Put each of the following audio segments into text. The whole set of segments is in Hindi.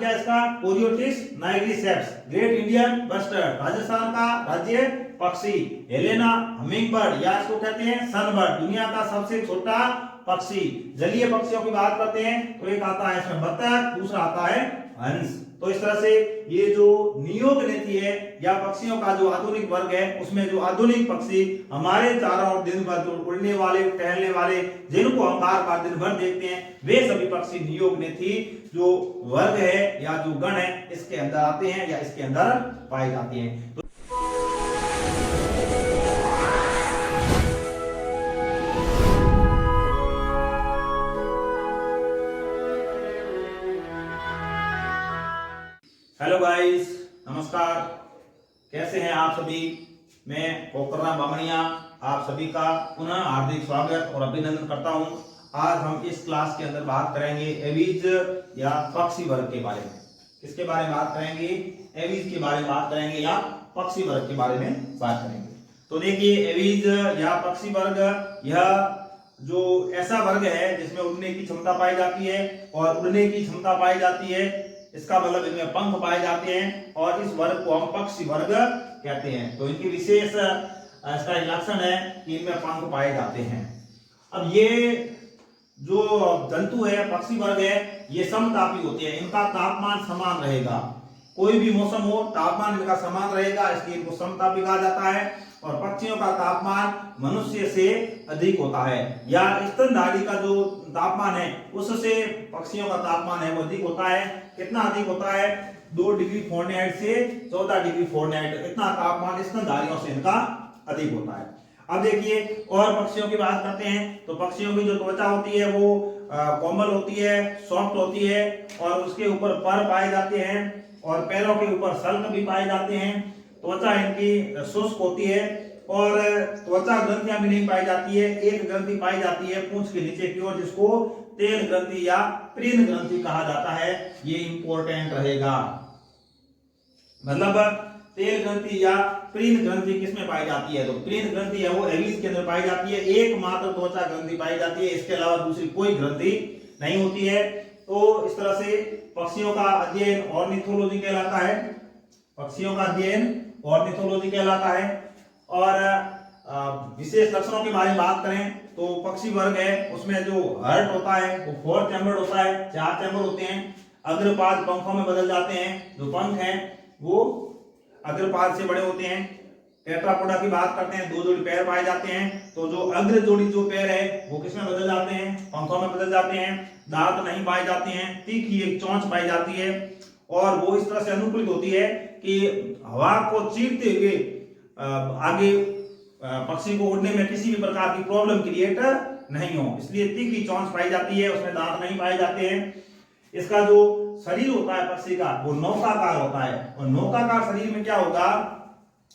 क्या है इसका? कोरियोटिस नाइग्रिसेप्स, ग्रेट इंडियन बस्टर्ड, राजस्थान का राज्य पक्षी, हेलेना हमिंगबर्ड या इसको कहते हैं सनबर्ड, दुनिया का सबसे छोटा पक्षी। जलीय पक्षियों की बात करते हैं तो एक आता है इसमें बतख, दूसरा आता है हंस। तो इस तरह से ये जो नियोग नीति है या पक्षियों का जो आधुनिक वर्ग है उसमें जो आधुनिक पक्षी हमारे चारों ओर दिन भर जो उड़ने वाले, टहलने वाले, जिनको हम बार बार दिन भर देखते हैं, वे सभी पक्षी नियोग नीति जो वर्ग है या जो गण है इसके अंदर आते हैं या इसके अंदर पाए जाते हैं। तो हेलो गाइस, नमस्कार। कैसे हैं आप सभी? मैं पोखरराम बामणिया आप सभी का पुनः हार्दिक स्वागत और अभिनंदन करता हूं। आज हम इस क्लास के अंदर बात करेंगे एवीज या पक्षी वर्ग के बारे में। किसके बारे में बात करेंगे? एवीज के बारे में बात करेंगे या पक्षी वर्ग के बारे में बात करेंगे। तो देखिए, एवीज या पक्षी वर्ग यह जो ऐसा वर्ग है जिसमें उड़ने की क्षमता पाई जाती है, और उड़ने की क्षमता पाई जाती है इसका मतलब इनमें पंख पाए जाते हैं, और इस वर्ग को हम पक्षी वर्ग कहते हैं। तो इनकी विशेष इसका लक्षण है कि इनमें पंख पाए जाते हैं। अब ये जो जंतु है, पक्षी वर्ग है, ये समतापी होते हैं। इनका तापमान समान रहेगा, कोई भी मौसम हो तापमान इनका समान रहेगा, इसलिए इनको समतापी कहा जाता है। और पक्षियों का तापमान मनुष्य से अधिक होता है, या स्तनधारी का जो तापमान है उससे पक्षियों का तापमान है वो अधिक होता है। कितना अधिक होता है? 2 डिग्री फ़ारेनहाइट से 14 डिग्री फ़ारेनहाइट, इतना तापमान स्तनधारियों से इनका अधिक होता है। अब देखिए, और पक्षियों की बात करते हैं तो पक्षियों की जो त्वचा होती है वो कोमल होती है, सॉफ्ट होती है, और उसके ऊपर पर पाए जाते हैं, और पैरों के ऊपर सल्क भी पाए जाते हैं। त्वचा इनकी शुष्क होती है, और त्वचा ग्रंथियां भी नहीं पाई जाती है। एक ग्रंथि पाई जाती है पूंछ के नीचे की ओर, जिसको तेल ग्रंथि या प्रीन ग्रंथि कहा जाता है। ये इंपॉर्टेंट रहेगा। मतलब तेल ग्रंथि या प्रीन ग्रंथि किसमें पाई जाती है? तो प्रीन ग्रंथि है वो एवीज के अंदर पाई जाती है। एकमात्र त्वचा ग्रंथि पाई जाती है, इसके अलावा दूसरी कोई ग्रंथि नहीं होती है। तो इस तरह से पक्षियों का अध्ययन ऑर्निथोलॉजी कहलाता है। पक्षियों का अध्ययन ऑर्निथोलॉजी कहलाता है। और विशेष लक्षणों के बारे में बात करें तो पक्षी वर्ग है उसमें जो हर्ट होता है वो 4 चैम्बर होता है, 4 चैम्बर होते हैं। अग्रपाद पंखों में बदल जाते हैं, जो पंख हैं वो अग्रपाद से बड़े होते हैं। टेट्रापोडा की बात करते हैं, 2 जोड़ी पैर पाए जाते हैं। तो जो अग्र जोड़ी जो पैर है वो किसमें बदल जाते हैं? पंखों में बदल जाते हैं। दांत नहीं पाए जाते हैं, तीखी एक चोंच पाई जाती है, और वो इस तरह से अनुकूलित होती है कि हवा को चीरते हुए आगे पक्षी को उड़ने में किसी भी प्रकार की प्रॉब्लम क्रिएट नहीं हो, इसलिए तीखी चोंच पाई जाती है। उसमें दांत नहीं पाए जाते हैं। इसका जो शरीर होता है पक्षी का वो नौकाकार होता है, और नौकाकार शरीर में क्या होगा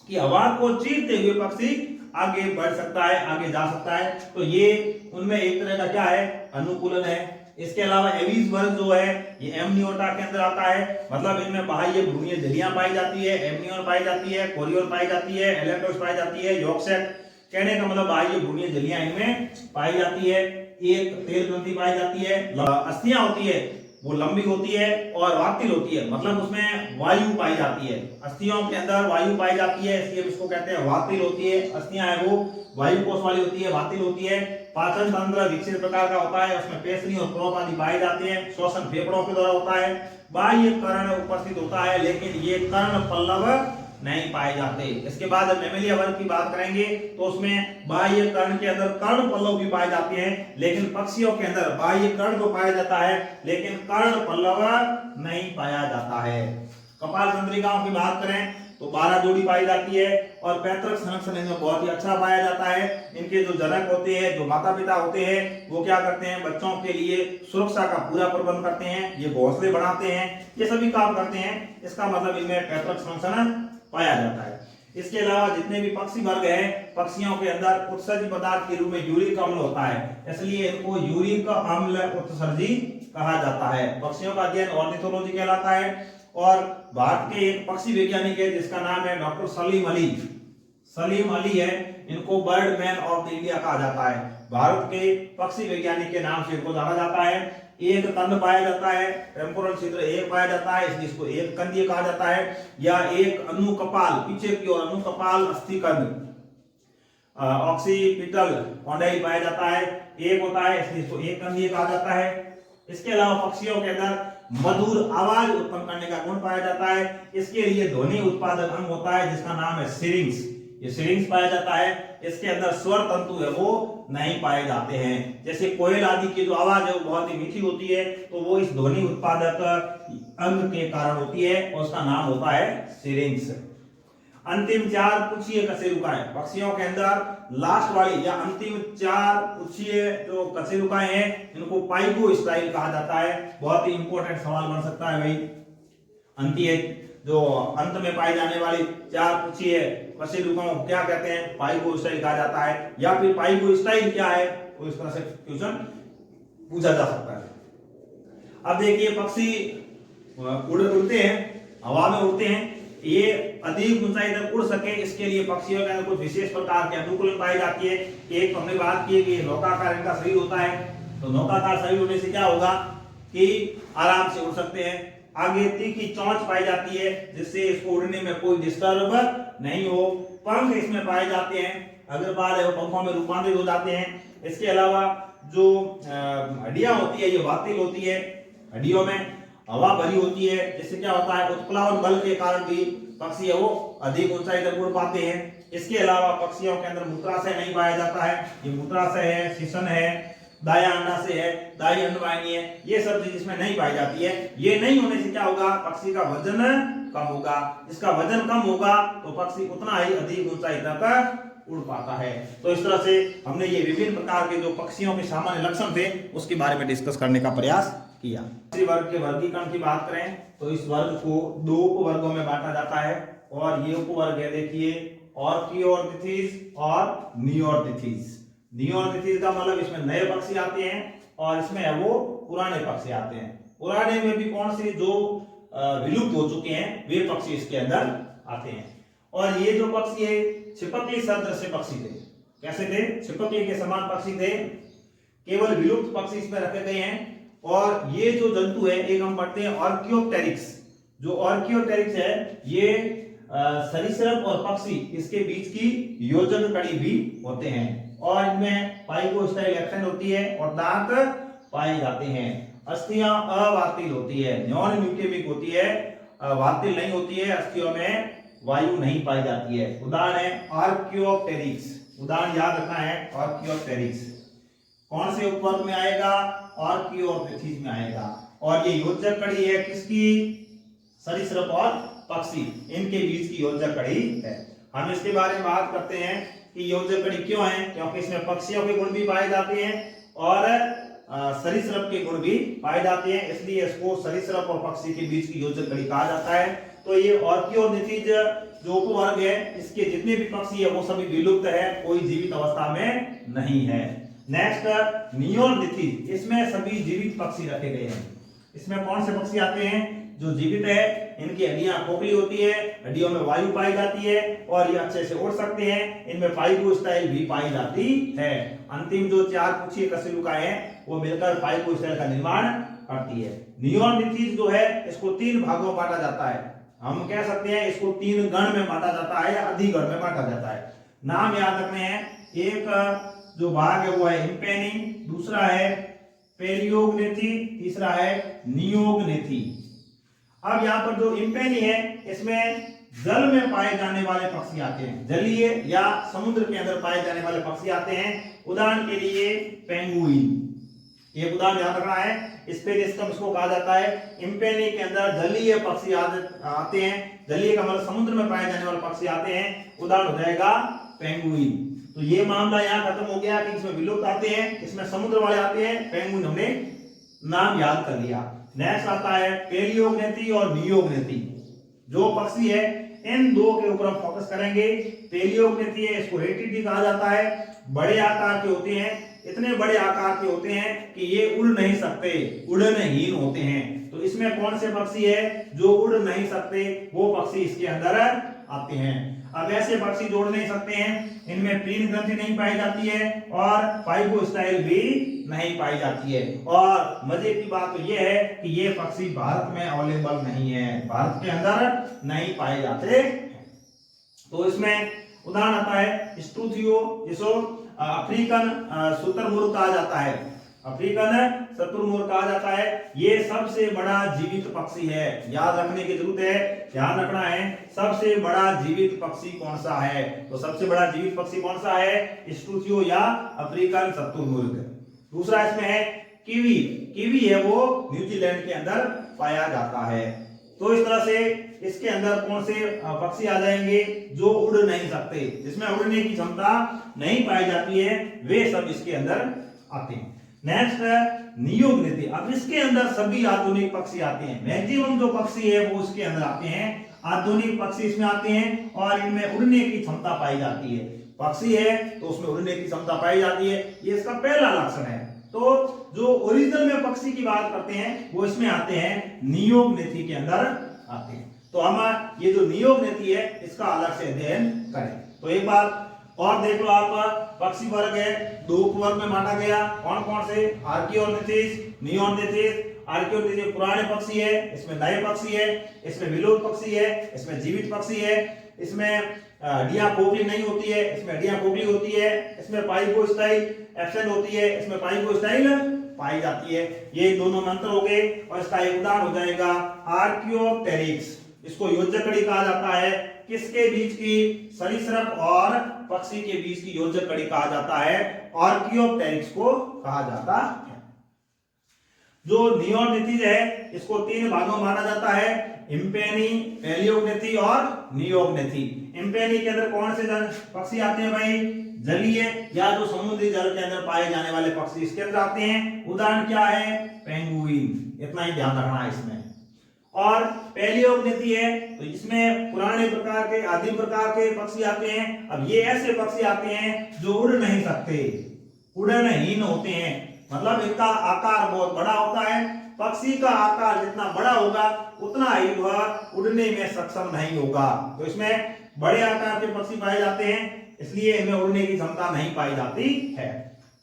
कि हवा को चीरते हुए पक्षी आगे बढ़ सकता है, आगे जा सकता है। तो ये उनमें एक तरह का क्या है? अनुकूलन है। इसके अलावा एवीज वर्ग जो है ये एमनियोटा के अंदर आता है। मतलब इनमें बाह्य भ्रूणीय झिल्लियां पाई जाती है, एमनियोन पाई जाती है, कोरियोल पाई जाती है, एलेक्ट्रोस पाई जाती है, यॉर्कसेट। कहने का मतलब बाह्य भ्रूणीय झिल्लियां इनमें पाई जाती है। एक तेल ग्रंथि पाई जाती है, अस्थियां होती है वो लंबी होती है और वातिल होती है, मतलब उसमें वायु पाई जाती है। अस्थियों के अंदर वायु पाई जाती है, इसलिए इसको कहते हैं वातिल होती है। अस्थियां है वो वायु कोष वाली होती है, वातिल होती है। पाचन तंत्र विकसित प्रकार का होता है, उसमें पेशनी और क्रोप आदि पाए जाते हैं। श्वसन फेफड़ों के द्वारा होता है। बाह्य कर्ण उपस्थित होता है, लेकिन ये कर्ण पल्लव नहीं पाए जाते। इसके बाद मैमेलिया वर्ग की बात करेंगे तो उसमें बाह्य कर्ण के अंदर कर्ण पल्लव भी पाए जाते हैं, लेकिन पक्षियों के अंदर बाह्य कर्ण तो पाया जाता है लेकिन कर्ण पल्लव नहीं पाया जाता है। कपाल तंत्रिकाओं की बात करें तो 12 जोड़ी पाई जाती है, और पैतृक संरक्षण इनमें बहुत ही अच्छा पाया जाता है। इनके जो जनक होते हैं, जो माता पिता होते हैं, वो क्या करते हैं? बच्चों के लिए सुरक्षा का पूरा प्रबंध करते हैं, ये घोंसले बनाते हैं, ये सभी काम करते हैं। इसका मतलब इनमें पैतृक संरक्षण पाया जाता है। इसके अलावा जितने भी पक्षी वर्ग हैं, पक्षियों के अंदर उत्सर्जी पदार्थ के रूप में यूरिक अम्ल होता है, इसलिए इनको यूरिक अम्ल उत्सर्जी कहा जाता है। पक्षियों का अध्ययन ऑर्निथोलॉजी कहलाता है। और भारत के एक पक्षी वैज्ञानिक है जिसका नाम है डॉक्टर सलीम अली। सलीम अली है, इनको bird man of the India कहा जाता है। भारत के पक्षी वैज्ञानिक के नाम से इनको जाना जाता है। एक कंद पाया जाता है, टेम्पोरल छिद्र एक पाया जाता है, इसलिए इसको एक कंदीय कहा जाता है। या एक अनुकपाल, पीछे की ओर अनुकपाल अस्थि कंद ऑक्सीपिटल कॉन्डाइल पाया जाता है, एक होता है, इसलिए इसको एक कंदीय कहा जाता है। इसके अलावा पक्षियों के अंदर मधुर आवाज उत्पन्न करने का गुण पाया जाता है, इसके लिए ध्वनि उत्पादक अंग होता है जिसका नाम है सिरिंक्स, ये सिरिंक्स पाया जाता है। इसके अंदर स्वर तंतु है वो नहीं पाए जाते हैं। जैसे कोयल आदि की जो आवाज है वो बहुत ही मीठी होती है, तो वो इस ध्वनि उत्पादक अंग के कारण होती है और उसका नाम होता है सिरिंक्स। अंतिम 4 पुच्छीय कशेरुकाएं, पक्षियों के अंदर लास्ट वाली या अंतिम 4 पुच्छीय जो कशेरुकाएं हैं इनको पाइगो स्टाइल कहा जाता है। बहुत ही इंपॉर्टेंट सवाल बन सकता है भाई। अंतिम जो अंत में पाई जाने वाली 4 पुच्छीय कशेरुकाओं को क्या कहते हैं? पाइगो स्टाइल कहा जाता है। या फिर पाइगो स्टाइल क्या है, तो इस तरह से क्वेश्चन पूछा जा सकता है। अब देखिए पक्षी उड़ते हैं, हवा में उड़ते हैं, ये अधिक ऊंचाई तक उड़ सके इसके लिए पक्षियों के अंदर कुछ विशेष प्रकार के अनुकूलन पाई जाती है। एक हमने बात की कि नौकाकार इनका शरीर होता है, तो नौकाकार शरीर होने से क्या होगा कि आराम से उड़ सकते हैं। आगे तीखी चोंच पाई जाती है जिससे इसको उड़ने में कोई डिस्टर्ब नहीं हो। पंख इसमें पाए जाते हैं, अग्रपाल है वो पंखों में रूपांतरित हो जाते हैं। इसके अलावा जो हड्डियां होती है ये वातिल होती है, हड्डियों में हवा भरी होती है, जिससे क्या होता है उत्प्लावन बल के कारण भी पक्षी है वो अधिक ऊंचाई तक उड़ पाते हैं। इसके अलावा पक्षियों के अंदर मूत्राशय नहीं पाया जाता है, ये मूत्राशय है, शिशन है, दाया अंडाशय है, दाई अंडवाहिनी है, ये सब चीज इसमें नहीं पाई जाती है। ये नहीं होने से क्या होगा, पक्षी का वजन कम होगा। जिसका वजन कम होगा तो पक्षी उतना ही अधिक ऊंचाई तक उड़ पाता है। तो इस तरह से हमने ये विभिन्न प्रकार के जो पक्षियों के सामान्य लक्षण थे उसके बारे में डिस्कस करने का प्रयास किया। इसी वर्ग के वर्गीकरण की बात करें तो इस वर्ग को 2 उपवर्गों में बांटा जाता है और ये उपवर्ग है देखिए ऑर्कियोर्निथीज और नियोर्निथीज। नियोर्निथीज का मतलब इसमें नए पक्षी आते हैं और इसमें है वो पुराने पक्षी आते हैं। पुराने में भी कौन से जो विलुप्त हो चुके हैं वे पक्षी इसके अंदर आते हैं। और ये जो पक्षी है छिपकली सदृश पक्षी थे। कैसे थे? छिपकली के समान पक्षी थे, केवल विलुप्त पक्षी इसमें रखे गए हैं। और ये जो जंतु है एक हम पढ़ते हैं ऑर्कियोप्टेरिक्स। जो ऑर्कियोप्टेरिक्स है ये सरीसृप और पक्षी इसके बीच की योजक कड़ी भी होते हैं और इनमें पाइगो स्टाइल एक्शन होती है और दांत पाए जाते हैं। अस्थियां अवातिल होती है, नॉन म्यूटेमिक होती है, वातिल नहीं होती है। अस्थियों में वायु नहीं पाई जाती है। उदाहरण है ऑर्कियोप्टेरिक्स, उदाहरण याद रखना है ऑर्कियोप्टेरिक्स। कौन से उपवर्ग में आएगा? ऑर्कियोप्टेरिक्स में आएगा। और ये योजक कड़ी है किसकी? सरीसृप और पक्षी, इनके बीच की योजक कड़ी है। हम इसके बारे में बात करते हैं कि योजक कड़ी क्यों है, क्योंकि इसमें पक्षियों के गुण भी पाए जाते हैं और सरीसृप के गुण भी पाए जाते हैं, इसलिए इसको सरीसृप और पक्षी के बीच की योजक कड़ी कहा जाता है। तो ये ऑर्कियोनिथीज जो उपवर्ग है इसके जितने भी पक्षी है वो सभी विलुप्त है, कोई जीवित अवस्था में नहीं है। नेक्स्ट नियोर्निथीज, इसमें सभी जीवित पक्षी रखे गए हैं। इसमें कौन से पक्षी आते हैं? जो जीवित है, इनकी हड्डियां खोखली होती है, हड्डियों में वायु पाई जाती है और ये अच्छे से उड़ सकते हैं। इनमें पाइगो स्टाइल भी पाई जाती है। अंतिम जो 4 पुच्छीय कशेरुकाएं हैं वो मिलकर पाइगो स्टाइल का निर्माण करती है। नियोर्निथीज जो है इसको 3 भागों में बांटा जाता है। हम कह सकते हैं इसको 3 गण में बांटा जाता है या अधिगण में बांटा जाता है। नाम याद रखने हैं, एक जो भाग है वो है इम्पेनी, दूसरा है पेलियोग्नेथी, तीसरा है नियोग्नेथी। अब यहाँ पर जो इम्पेनी है इसमें जल में पाए जाने वाले पक्षी आते हैं, जलीय या समुद्र के अंदर पाए जाने वाले पक्षी आते हैं। उदाहरण के लिए पेंगुइन, एक उदाहरण याद रखना है। स्पेलिस्कम इसको कहा जाता है। इम्पेनी के अंदर जलीय पक्षी आते हैं, जलीय का मतलब समुद्र में पाए जाने वाले पक्षी आते हैं। उदाहरण हो जाएगा पेंगुइन। तो ये मामला यहाँ खत्म हो गया कि इसमें विलुप्त आते हैं, इसमें समुद्र वाले आते हैं। पेंगुइन हमने नाम याद कर लिया। नेक्स्ट आता है पेलियोग्नेथी और नियोग्नेथी। जो पक्षी है इन 2 के ऊपर हम फोकस करेंगे। पेलियोग्नेथी है, इसको रेटिडी कहा जाता है। बड़े आकार के होते हैं, इतने बड़े आकार के होते हैं कि ये उड़ नहीं सकते, उड़नहीन होते हैं। तो तो इसमें कौन से पक्षी है जो उड़ नहीं सकते, वो पक्षी इसके अंदर आते हैं। अब ऐसे पक्षी जोड़ नहीं सकते हैं, इनमें प्रीन ग्रंथि नहीं पाई जाती है और फाइब्रोस्टाइल भी नहीं पाई जाती है। और मजे की बात तो यह है कि ये पक्षी भारत में अवेलेबल नहीं है, भारत के अंदर नहीं पाए जाते। तो इसमें उदाहरण आता है स्ट्रूथियो, जिसको अफ्रीकन शुतुरमुर्ग कहा जाता है, अफ्रीकन शुतुरमुर्ग कहा जाता है। ये सबसे बड़ा जीवित पक्षी है, याद रखने की जरूरत है, ध्यान रखना है सबसे बड़ा जीवित पक्षी कौन सा है। तो सबसे बड़ा जीवित पक्षी कौन सा है, स्ट्रूथियो या अफ्रीकन शुतुरमुर्ग। दूसरा इसमें है कीवी, कीवी है वो न्यूजीलैंड के अंदर पाया जाता है। तो इस तरह से इसके अंदर कौन से पक्षी आ जाएंगे जो उड़ नहीं सकते, जिसमें उड़ने की क्षमता नहीं पाई जाती है, वे सब इसके अंदर आते हैं। नेक्स्ट है नियोगनिधि। अब इसके अंदर सभी आधुनिक पक्षी आते हैं, मैक्सिमम जो पक्षी है वो इसके अंदर आते हैं, आधुनिक पक्षी इसमें आते हैं और इनमें उड़ने की क्षमता पाई जाती है। पक्षी है तो उसमें उड़ने की क्षमता पाई जाती है, ये इसका पहला लक्षण है। तो जो ओरिजिनल में पक्षी की बात करते हैं वो इसमें आते हैं, नियोगनिधि के अंदर आते हैं। तो हम ये जो नियोगनिधि है इसका अलग से अध्ययन करें। तो एक बार और देख लो आप, पक्षी वर्ग है दो उपवर्ग में बांटा गया, कौन कौन से, आर्कियोनिथिस, नियोनिथिस। आर्कियोनिथिस पुराने पक्षी है, इसमें नए पक्षी है, इसमें विलुप्त पक्षी है, इसमें जीवित पक्षी है, इसमें डिया पोकली नहीं होती है, इसमें डिया पोकली होती है, इसमें पाइगोस्टाइल एब्सेंट होती है, इसमें पाइगोस्टाइल पाई जाती है। ये दोनों मंत्र हो गए और इसका एक उदाहरण हो जाएगा आर्कियोप्टेरिक्स। इसको योजक कड़ी कहा जाता है, किसके बीच की, सरीसृप और पक्षी के बीच की योजक कड़ी कहा जाता है, आर्कियोप्टेरिक्स को कहा जाता है। जो नियोगनिथिस है इसको तीन भागों में बांटा जाता है, इम्पेनी, पैलियोगनिथि और नियोगनिथि। इम्पेनी के अंदर कौन से पक्षी आते हैं भाई, जलीय या जो समुद्री जल के अंदर पाए जाने वाले पक्षी इसके अंदर आते हैं। उदाहरण क्या है, पेंगुइन, इतना ही ध्यान रखना है इसमें। और पैलियोगनिथि है तो इसमें पुराने प्रकार के, आदिम प्रकार के पक्षी आते हैं। अब ये ऐसे पक्षी आते हैं जो उड़ नहीं सकते, उड़नहीन होते हैं, मतलब इनका आकार बहुत बड़ा होता है, पक्षी का आकार जितना बड़ा होगा उतना ही वह उड़ने में सक्षम नहीं होगा। तो इसमें बड़े आकार के पक्षी पाए जाते हैं, इसलिए इनमें उड़ने की क्षमता नहीं पाई जाती है।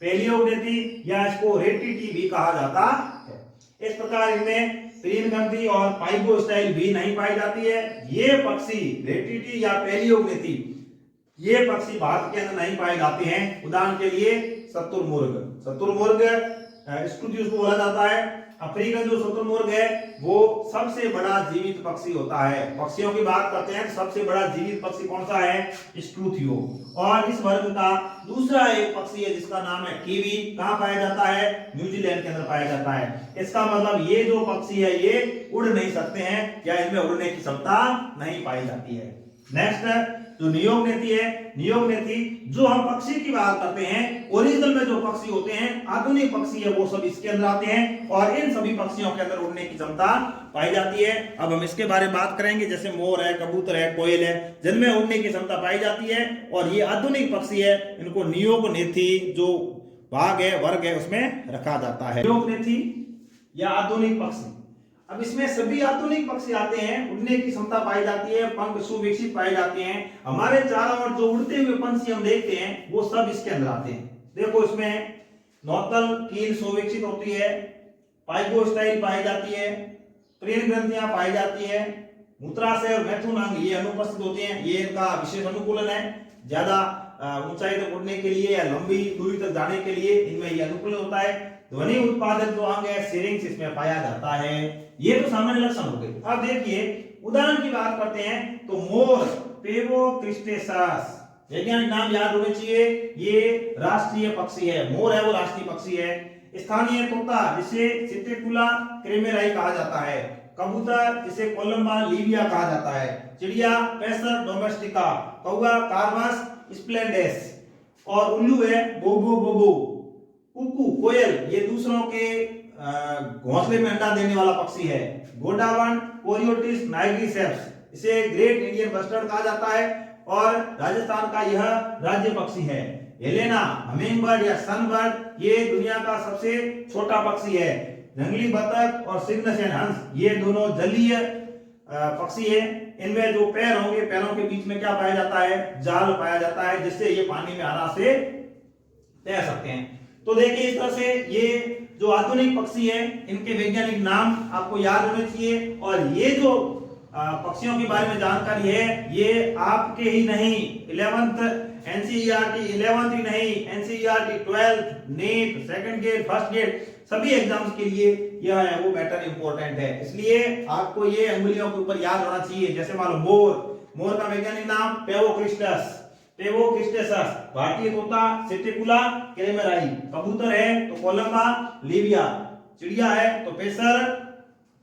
पैलियोगनिथि या इसको रेटिटी भी कहा जाता है। इस प्रकार इनमें प्रीन ग्रंथि और पाइगोस्टाइल भी नहीं पाई जाती है। ये पक्षी रेटिटी या पैलियोगनिथि, ये पक्षी भारत के अंदर नहीं पाए जाते हैं। उदाहरण के लिए शुतुरमुर्ग, शुतुरमुर्ग स्ट्रूथियस को बोला जाता है। अफ्रीकन जो शुतुरमुर्ग है वो सबसे बड़ा जीवित पक्षी होता है। पक्षियों की बात करते हैं, सबसे बड़ा जीवित पक्षी कौन सा है, स्ट्रूथियो। और इस वर्ग का दूसरा एक पक्षी है जिसका नाम है कीवी, कहां पाया जाता है, न्यूजीलैंड के अंदर पाया जाता है। इसका मतलब ये जो पक्षी है ये उड़ नहीं सकते हैं या इनमें उड़ने की क्षमता नहीं पाई जाती है। नेक्स्ट जो नियोगनिथि है, नियोगनिथि जो हम पक्षी की बात करते हैं, ओरिजिनल में जो पक्षी होते हैं, आधुनिक पक्षी है वो सब इसके अंदर आते हैं और इन सभी पक्षियों के अंदर उड़ने की क्षमता पाई जाती है। अब हम इसके बारे में बात करेंगे, जैसे मोर है, कबूतर है, कोयल है, जिनमें उड़ने की क्षमता पाई जाती है और ये आधुनिक पक्षी है, इनको नियोगनिथि जो भाग है, वर्ग है, उसमें रखा जाता है। नियोगनिथि या आधुनिक पक्षी, अब इसमें सभी आधुनिक पक्षी आते हैं, उड़ने की क्षमता पाई जाती है, पंख सुविकसित पाए जाते हैं। हमारे चारों ओर जो उड़ते हुए पंछी हम देखते हैं वो सब इसके अंदर आते हैं। देखो इसमें नौतल कील सुविकसित होती है, पाइगोस्टाइल पाई जाती है, प्रीन ग्रंथियां पाई जाती है, मूत्राशय और मैथुन अंग ये अनुपस्थित होते हैं। ये इनका विशेष अनुकूलन है, ज्यादा ऊंचाई तक उड़ने के लिए या लंबी दूरी तक जाने के लिए इनमें ये अनुकूलन होता है। ध्वनि उत्पादक जो अंग है सिरिंक्स इसमें पाया जाता है। ये तो सामान्य लक्षण हो गए। अब देखिए उदाहरण की बात करते हैं तो मोर पेवोक्रिस्टेसस, वैज्ञानिक नाम याद होने चाहिए, ये राष्ट्रीय पक्षी है, मोर है वो राष्ट्रीय पक्षी है। स्थानीय तोता जिसे सिट्रिकुला क्रेमेराई कहा जाता है, कबूतर जिसे कोलंबा लिविया कहा जाता है, चिड़िया पैसर डोमेस्टिका, कौवा कार्बस स्प्लेंडेस और उल्लू है बोबो बोबो, कुकू कोयल ये दूसरों के घोंसले में अंडा देने वाला पक्षी है, गोडावन कोरियोटिस नाइग्रिसेप्स, इसे ग्रेट इंडियन बस्टर्ड कहा जाता है और राजस्थान का यह राज्य पक्षी है। हेलेना हमिंगबर्ड या सनबर्ड ये दुनिया का सबसे छोटा पक्षी है। जंगली बतख और सिग्नसेन हंस, ये दोनों जलीय पक्षी है। इनमें जो पैर होंगे, पैरों के बीच में क्या पाया जाता है, जाल पाया जाता है, जिससे ये पानी में आराम से तैर सकते हैं। तो देखिए इस तरह से ये जो आधुनिक पक्षी है, इनके वैज्ञानिक नाम आपको याद होने चाहिए। और ये जो पक्षियों के बारे में जानकारी है, ये आपके ही नहीं 11th NCERT 11th ही नहीं, NCERT 12th, NEET, second grade, first grade, सभी एग्जाम्स के लिए यह है वो मैटर इंपॉर्टेंट है। इसलिए आपको ये अंगुलियों के ऊपर याद होना चाहिए। जैसे मान लो मोर, मोर का वैज्ञानिक नाम पेवोक्रिस्टस, पेवोक्रिस्टेसस, भारतीय तोता सिटिकुला कैमेराई, कबूतर है तो कोलंबा लिविया, चिड़िया है तो पेसर,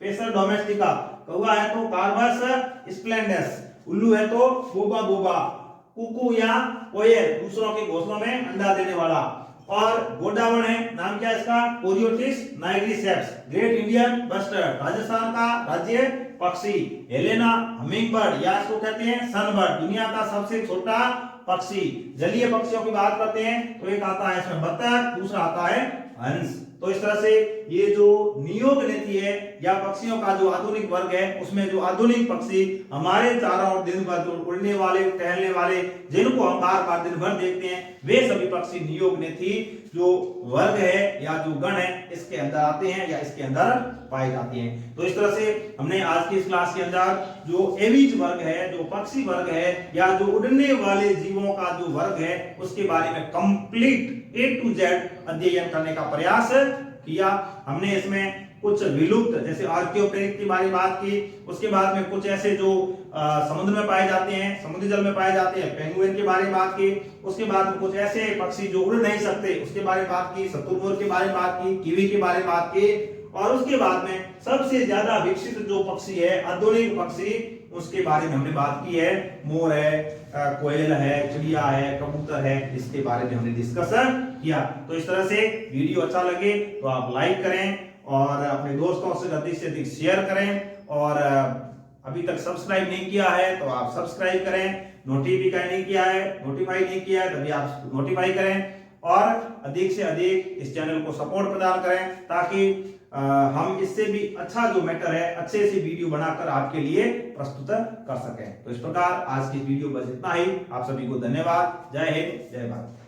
पेसर डोमेस्टिका, कौवा है तो कार्बस स्प्लेंडस, उल्लू है तो बोबा बोबा, कुकू या कोयल, दूसरों के घोंसलों में अंडा देने वाला। और गोडावण है, नाम क्या है इसका, कोरियोटिस नाइग्रिसेप्स, ग्रेट इंडियन बस्टर्ड, राजस्थान का राज्य पक्षी। हेलेना हमिंगबर्ड या इसको कहते हैं सनबर्ड, दुनिया का सबसे छोटा पक्षी। जलीय पक्षियों की बात करते हैं तो एक आता है इसमें बतख, दूसरा आता है हंस। तो इस तरह से ये जो नियोग नीति है या पक्षियों का जो आधुनिक वर्ग है, उसमें जो आधुनिक पक्षी हमारे चारों ओर दिन भर जो उड़ने वाले, टहलने वाले, जिनको हम बार बार दिन भर देखते हैं, वे सभी पक्षी नियोग नीति जो वर्ग है या जो गण है, इसके अंदर आते हैं या इसके अंदर पाए जाते हैं। तो इस तरह से हमने आज की इस क्लास के अंदर जो एविज वर्ग है, जो पक्षी वर्ग है या जो उड़ने वाले जीवों का जो वर्ग है, उसके बारे में कंप्लीट A to Z अध्ययन करने का प्रयास किया। हमने इसमें कुछ विलुप्त जैसे आर्कियोपेरिक के बारे में बात की, उसके बाद में कुछ ऐसे जो समुद्र में पाए जाते हैं, समुद्री जल में पाए जाते हैं, पेंगुइन के बारे में बात की, उसके बाद में कुछ ऐसे पक्षी जो उड़ नहीं सकते उसके बारे में बात की, शुतुरमुर्ग के बारे में बात की, कीवी के बारे में बात की, और उसके बाद में सबसे ज्यादा विकसित जो पक्षी है, आधुनिक पक्षी, उसके बारे में हमने बात की है। मोर है, कोयल है, चिड़िया है, कबूतर है, इसके बारे में हमने डिस्कशन किया। तो इस तरह से वीडियो अच्छा लगे तो आप लाइक करें और अपने दोस्तों से अधिक शेयर करें, और अभी तक सब्सक्राइब नहीं किया है तो आप सब्सक्राइब करें, नोटिफाई नहीं किया है तभी आप नोटिफाई करें, और अधिक से अधिक इस चैनल को सपोर्ट प्रदान करें, ताकि हम इससे भी अच्छा जो मैटर है, अच्छे से वीडियो बनाकर आपके लिए प्रस्तुत कर सकें। तो इस प्रकार आज की वीडियो बस इतना ही। आप सभी को धन्यवाद। जय हिंद, जय भारत।